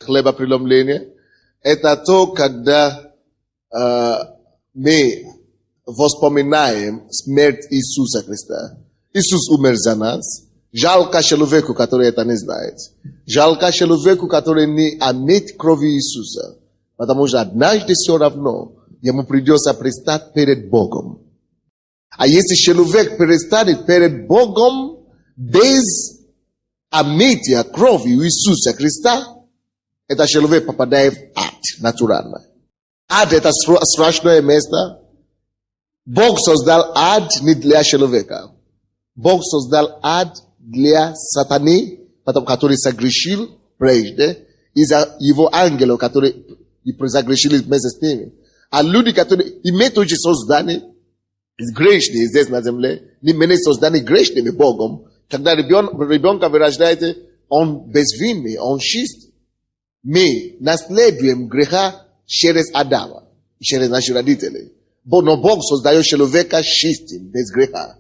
хлеба преломления. Это то, когда мы вспоминаем смерть Иисуса Христа. Иисус умер за нас. Жалко человеку, который это не знает. Жалко человеку, который не имеет крови Иисуса. Потому что однажды все равно ему придется предстать перед Богом. А если человек перестанет перед Богом без омытия крови Иисуса Христа, этот человек попадает в ад натурально. Ад – это страшное место. Бог создал ад не для человека. Бог создал ад для сатаны, который согрешил прежде, из-за его ангелов, которые согрешили вместе с ними. А люди, которые имеют тоже создание, грешные здесь на земле, не имеют создание грешными Богом. Когда ребенка вы рождаете, он безвинный, он чист. Мы наследуем греха через Адама, через наши родители. Но Бог создает человека чистым, без греха.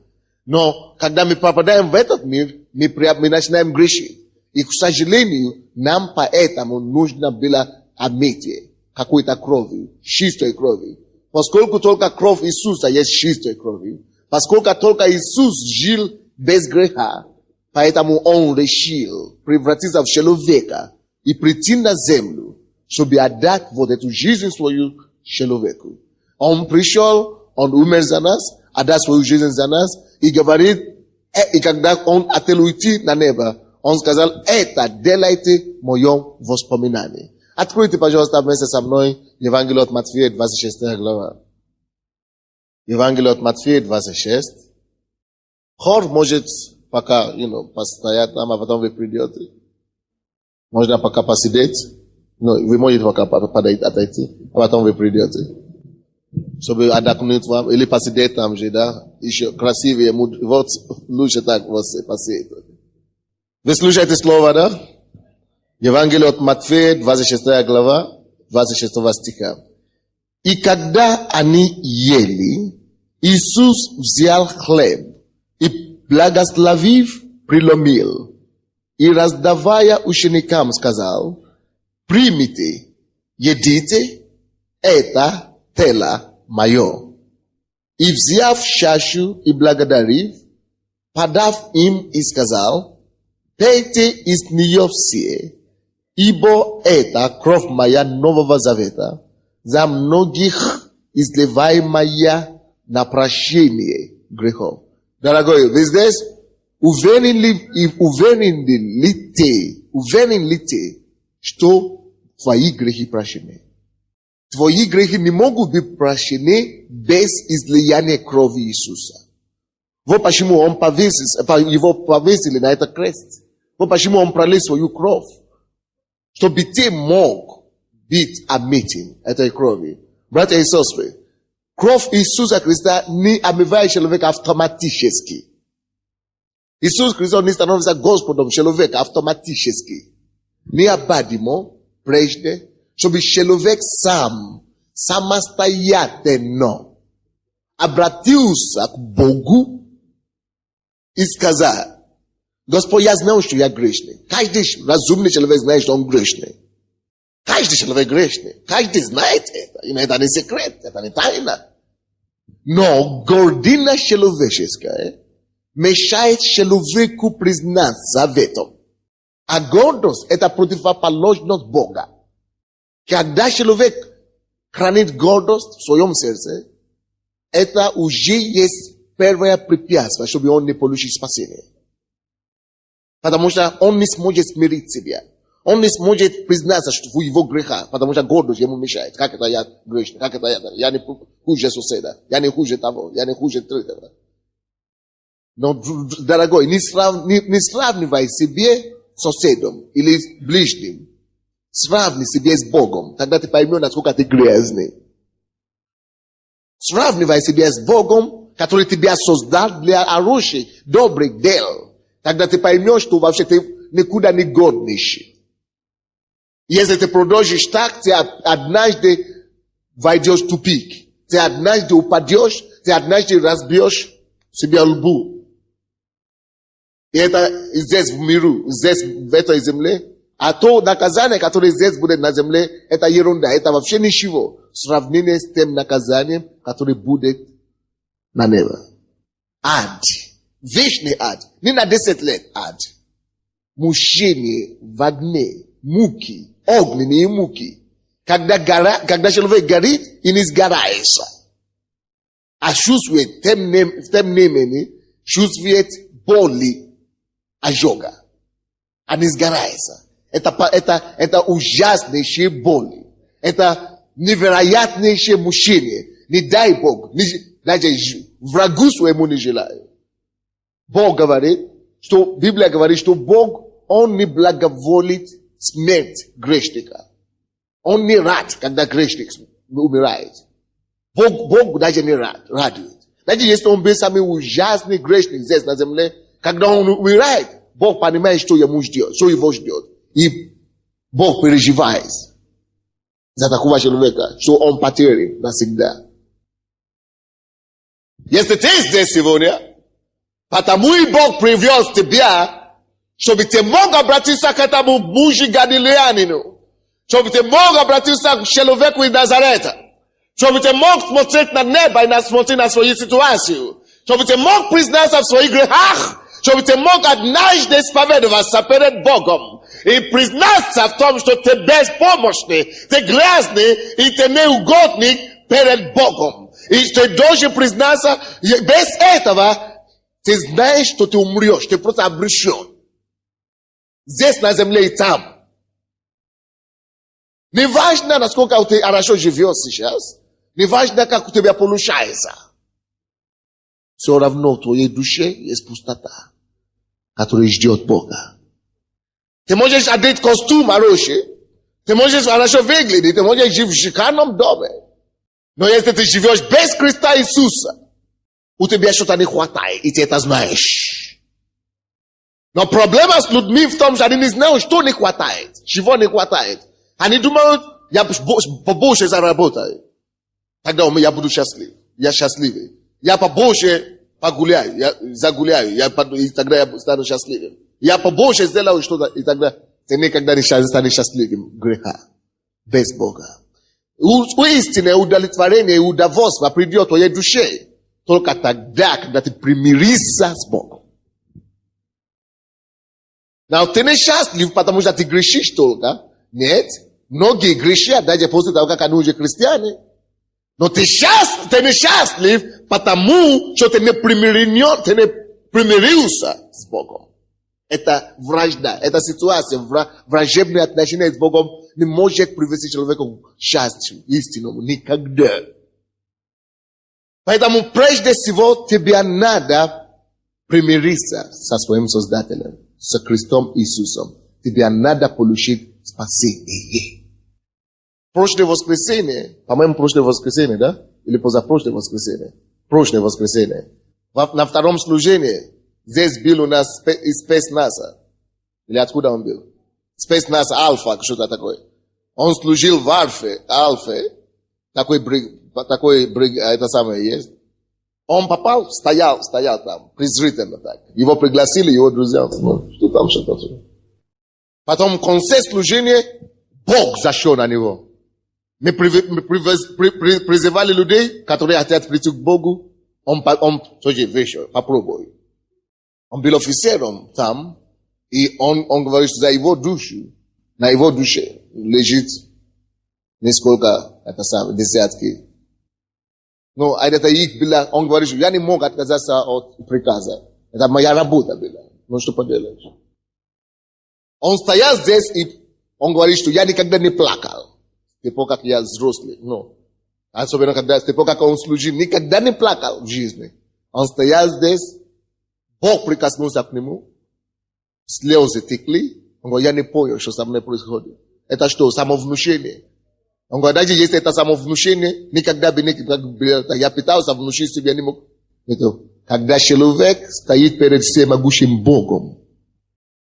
Но когда мы попадаем в этот мир, мы начинаем грешить. И, к сожалению, нам поэтому нужно было омытие какой-то крови, чистой крови. Поскольку только кровь Иисуса есть чистой кровью, поскольку только Иисус жил без греха, поэтому Он решил превратиться в человека и прийти на землю, чтобы отдать вот эту жизнь свою человеку. Он пришел, Он умер за нас, отдал свою жизнь за нас, и говорит, и когда Он хотел уйти на небо, Он сказал, это делайте в моем воспоминании. Откройте, пожалуйста, вместе со мной Евангелие от Матфея, 26 глава. Евангелие от Матфея, 26. Хор может пока, постоять там, а потом вы придете. Можно пока посидеть. Вы можете пока отойти, а потом вы придете. Чтобы отдохнуть вам, или посидеть там же, да, еще красивее, вот лучше так вот посидеть. Вы слушаете слово, да? Евангелие от Матфея, 26 глава, 26 стиха. И когда они ели, Иисус взял хлеб и, благословив, преломил, и, раздавая ученикам, сказал, примите, едите, это тело мое. И, взяв чашу и благодарив, подав им и сказал, пейте из нее все, ибо это кровь моя Нового Завета, за многих изливаемая на прощение грехов. Дорогой, вы здесь? Уверен ли ты, что твои грехи прощены? Твои грехи не могут быть прощены без излияния крови Иисуса. Вот почему его повесили на этот крест. Вот почему Он пролил свою кровь. Чтобы ты мог быть омытым этой крови. Братья и сестры, кровь Иисуса Христа не омывает человека автоматически. Иисус Христос не становится Господом человека автоматически. Необходимо прежде, чтобы человек сам, самостоятельно обратился к Богу и сказал, Господь, я знаю, что я грешный. Каждый разумный человек знает, что он грешный. Каждый человек грешный. Каждый знает это. И это не секрет, это не тайна. Но гордыня человеческая мешает человеку признаться в этом. А гордость – это противоположность Бога. Когда человек хранит гордость в своем сердце, это уже есть первое препятствие, чтобы он не получил спасение. Потому что он не сможет смирить себя. Он не сможет признаться, что в его греха, потому что гордость ему мешает. Как это я грешный? Как это я не хуже соседа? Я не хуже того? Я не хуже третьего? Но, дорогой, не сравнивай себе с соседом или ближним. Сравни себя с Богом. Тогда ты поймешь, насколько ты грязный. Сравнивай себя с Богом, который тебя создал для хороших, добрых дел. Тогда ты поймешь, что вообще ты никуда не годнейший. Если ты продолжишь так, ты однажды войдешь в тупик. Ты однажды упадешь, ты однажды разбьешь себе лбу. И это здесь в миру, здесь в этой земле, A to nakazanie, które jest bude na ziemi, eta yerunda, eta wawsze nishiwo, sравнение z tym nakazaniem, które bude na nieba. Ad. Wieczny ad. Nie na 10 lat ad. Muszenie, wagnie, muki, ognie i muki. Когда человек горит, и не сгорается. А чувствует, тем не менее, чувствует боли, ожога. А не сгорается. Это ужаснейшие боли. Это невероятнейшее мучение. Не дай Бог. Даже врагу своему не желаю. Бог говорит, что Библия говорит, что Бог, Он не благоволит смерть грешника. Он не рад, когда грешник умирает. Бог даже не радует. Даже если он был самый ужасный грешник здесь на земле, когда он умирает, Бог понимает, что ему ждет, что его ждет. И Бог переживает за такого человека, что он потерян навсегда. Если ты здесь сегодня, потому и Бог привез тебя, чтобы ты мог обратиться к этому мужу галилеянину, чтобы ты мог обратиться к человеку из Назарета, чтобы ты мог смотреть на небо и смотреть на свою ситуацию, чтобы ты мог признаться в своих грехах, чтобы ты мог однажды исповедоваться перед Богом и признаться в том, что ты беспомощный, ты грязный и ты неугодник перед Богом. И ты должен признаться, без этого ты знаешь, что ты умрешь, ты просто обречен. Здесь на земле и там. Не важно, насколько ты хорошо живешь сейчас, не важно, как у тебя получается. Все равно в твоей душе есть пустота, которая ждет Бога. Ты можешь одеть костюм хороший, ты можешь хорошо выглядеть, ты можешь жить в шикарном доме. Но если ты живешь без Христа Иисуса, у тебя что-то не хватает, и ты это знаешь. Но проблема с людьми в том, что они не знают, что не хватает, чего не хватает. Они думают, я побольше заработаю. Тогда я буду счастлив. Я счастливый. Я побольше погуляю, я загуляю, и тогда я стану счастливым. Я побольше сделаю что-то, и тогда ты никогда не станешь счастливым. Греха. Без Бога. Истинное удовлетворение и удовольствие придет в твоей душе только тогда, когда ты примиришься с Богом. Но ты не счастлив, потому что ты грешишь только. Нет. Многие грешат, даже после того, как они уже христиане. Но ты несчастлив, потому что ты не примирился с Богом. Это вражда, это ситуация, враждебные отношения с Богом не может привести человека к счастью истинному никогда. Поэтому прежде всего тебе надо примириться со своим Создателем, с Христом Иисусом. Тебе надо получить спасение. Прошлое воскресенье, по-моему, прошлое воскресенье, да? Или позапрошлое воскресенье? Прошлое воскресенье. На втором служении здесь был у нас спецнаса. Или откуда он был? Спецнас Альфа, что-то такое. Он служил в Альфе. Такой это самое есть. Он попал, стоял там, презрительно так. Его пригласили, его друзья. Ну, что там. Потом в конце служения Бог зашел на него. Мы призывали людей, которые хотят прийти к Богу. Он тоже вышел, попробуй. Он был офицером там, и он говорит, что за его душу, на его душе лежит несколько, десятки. Но это их было, он говорит, что я не мог отказаться от приказа. Это моя работа была. Ну что поделаешь? Он стоял здесь, и он говорит, что я никогда не плакал. С тех пор, как я взрослый. Ну, особенно когда, с тех пор, как он служил, никогда не плакал в жизни. Он стоял здесь, Бог прикоснулся к нему, слезы текли. Он говорит, я не понял, что со мной происходит. Это что, самовнушение? Он говорит, даже если это самовнушение, никогда бы не... Я пытался внушить себе, не мог. Это, когда человек стоит перед всемогущим Богом,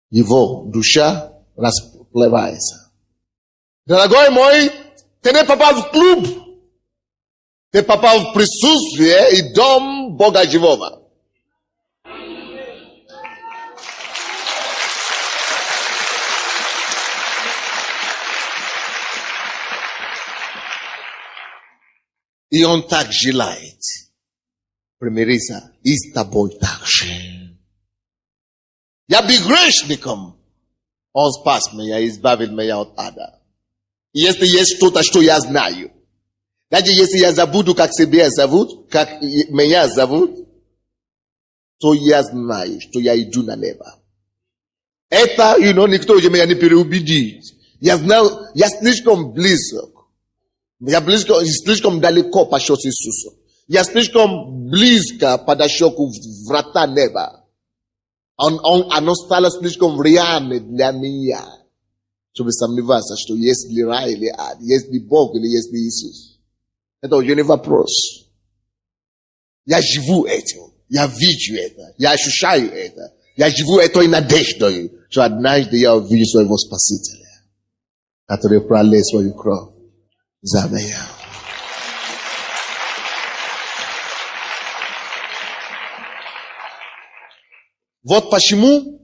его душа расплывается. Дорогой мой, ты не попал в клуб. Ты попал в присутствие и дом Бога живого. И он так желает примириться и с тобой также. Я был грешником. Он спас меня и избавил меня от ада. И если есть что-то, что я знаю, даже если я забуду, как себя зовут, как меня зовут, то я знаю, что я иду на небо. Это, никто уже меня не переубедит. Я знал, я слишком близок. Я слишком далеко пошел с Иисусом. Я слишком близко подошел к врата неба. Оно стало слишком реальным для меня, чтобы сомневаться, что есть ли рай или ад, есть ли Бог или есть ли Иисус. Это уже не вопрос. Я живу этим. Я вижу это. Я ощущаю это. Я живу этой надеждой, что однажды я увижу своего Спасителя, который пролил свою кровь за меня. Вот почему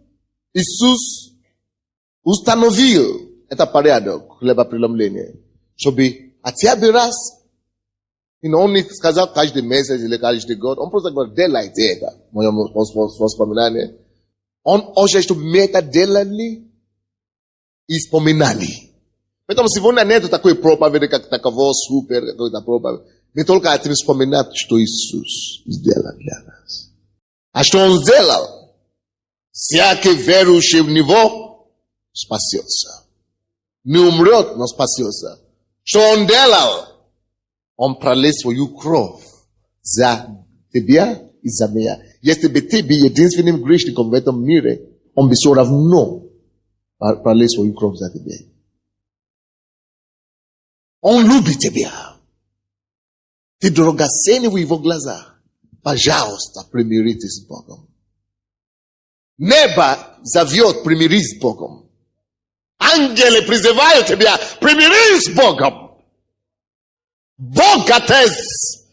Иисус установил этот порядок хлебопреломления, чтобы хотя бы раз, он не сказал каждый месяц или каждый год, он просто говорит, делайте это, в моем воспоминании. Он хочет, чтобы мы это делали и вспоминали. Поэтому сегодня нет такой проповеди, как такового супер, какой-то проповедь. Мы только хотим вспоминать, что Иисус сделал для нас. А что Он сделал? Всякий верующий в Него спасется. Не умрет, но спасется. Что Он делал? Он пролил свою кровь за тебя и за меня. Если бы ты был единственным грешником в этом мире, Он бы все равно пролил свою кровь за тебя. Он любит тебя. Ты драгоценный в Его глазах. Пожалуйста, примиритесь с Богом. Небо зовет, примирись с Богом. Ангелы призывают тебя, примирись с Богом. Бог Отец,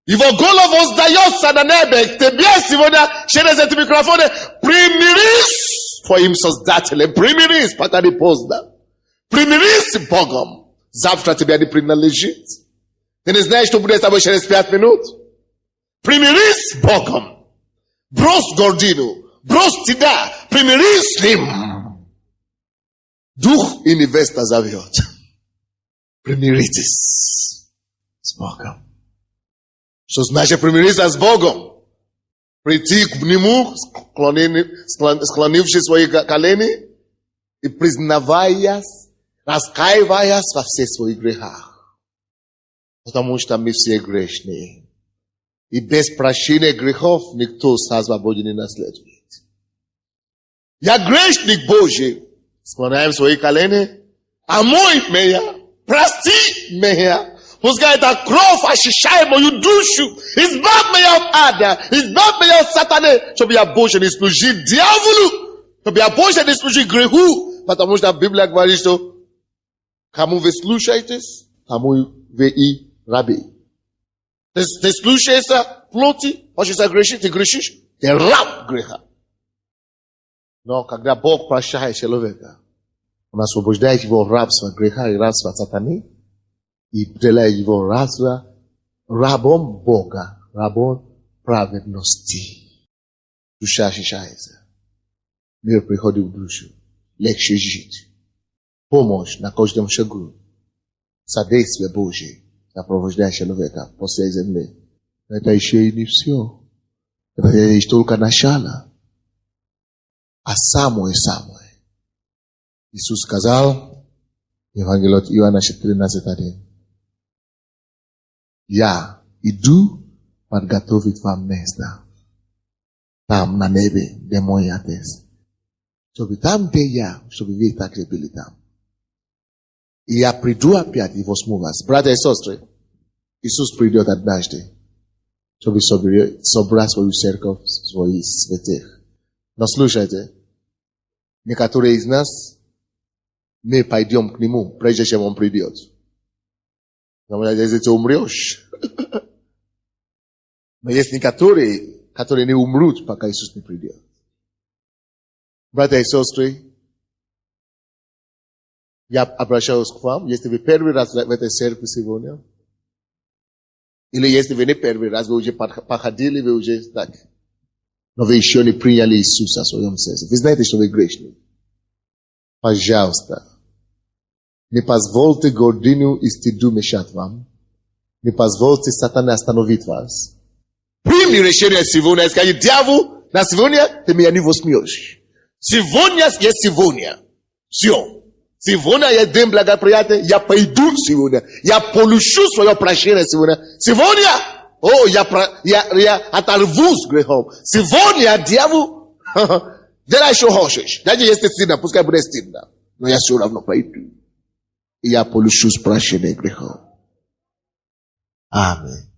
Его голос воздается на небе к тебе сегодня через эти микрофоны. Примирись с твоим Создателем, примирись, пока не поздно. Примирись с Богом. Завтра тебе не принадлежит. Ты не знаешь, что будет с тобой через 5 минут. Примирись с Богом. Брось гордину. Брось стыда. Примирись с Ним. Дух и невеста зовет. Примиритесь с Богом. Что значит примириться с Богом? Прийти к Нему, склонившись свои колени и признаваясь, раскаиваясь во всех своих грехах. Потому что мы все грешные. И без прощения грехов никто Царство Божие не наследует. Я грешник Божий. Склоняем свои колени. Омой меня. Прости меня. Пускай эта кровь очищает мою душу. Избавь меня от ада. Избавь меня от сатаны. Чтобы я больше не служил дьяволу. Чтобы я больше не служил греху. Потому что Библия говорит, что кому вы слушаетесь, тому вы и раби. Ты слушаешься плоти, хочешь грешить, ты грешишь, ты раб греха. Но когда Бог прощает человека, Он освобождает его рабства греха и рабства сатаны и делает его рабом Бога, рабом праведности. Душа очищается. Мир приходит в душу. Легче жить. Помощь на каждом шагу. Содействие Божие сопровождает человека по всей земле. Это еще и не все. Это лишь только начало. А самое. Иисус сказал, Евангелие от Иоанна 13:1. Я иду подготовить вам место. Там на небе, где мой Отец. Чтобы там, где я, чтобы вы также были там. И я приду опять и возьму вас. Братья и сестры, Иисус придет однажды, чтобы собрать свою церковь, своих святых. Но слушайте, некоторые из нас, мы пойдем к Нему, прежде чем Он придет. Но если ты умрешь, но есть некоторые, которые не умрут, пока Иисус не придет. Братья и сестры, я обращаюсь к вам, если вы первый раз в этой церкви сегодня, Ili este vene perveraz, ve uje pachadili, ve uje tak. Nowe еще не приняли Иисуса в своем сердце. Вы знаете, что вы грешны. Пожалуйста, не позвольте гордыню и стыду мешать вам. Не позвольте сатане остановить вас. Прими решение сегодня и скажи, дьявол, на сегодня ты меня не возьмешь. Сегодня есть сегодня. Все. Сегодня я дам благоприятие, я пойду сегодня. Я получу свое прощение сегодня. Сегодня, я оторвусь грехом. Сегодня, дьявол, делай, что хочешь. Даже если стыдно, пускай будет стыдно. Но я все равно пойду. И я получу прощение грехом. Аминь.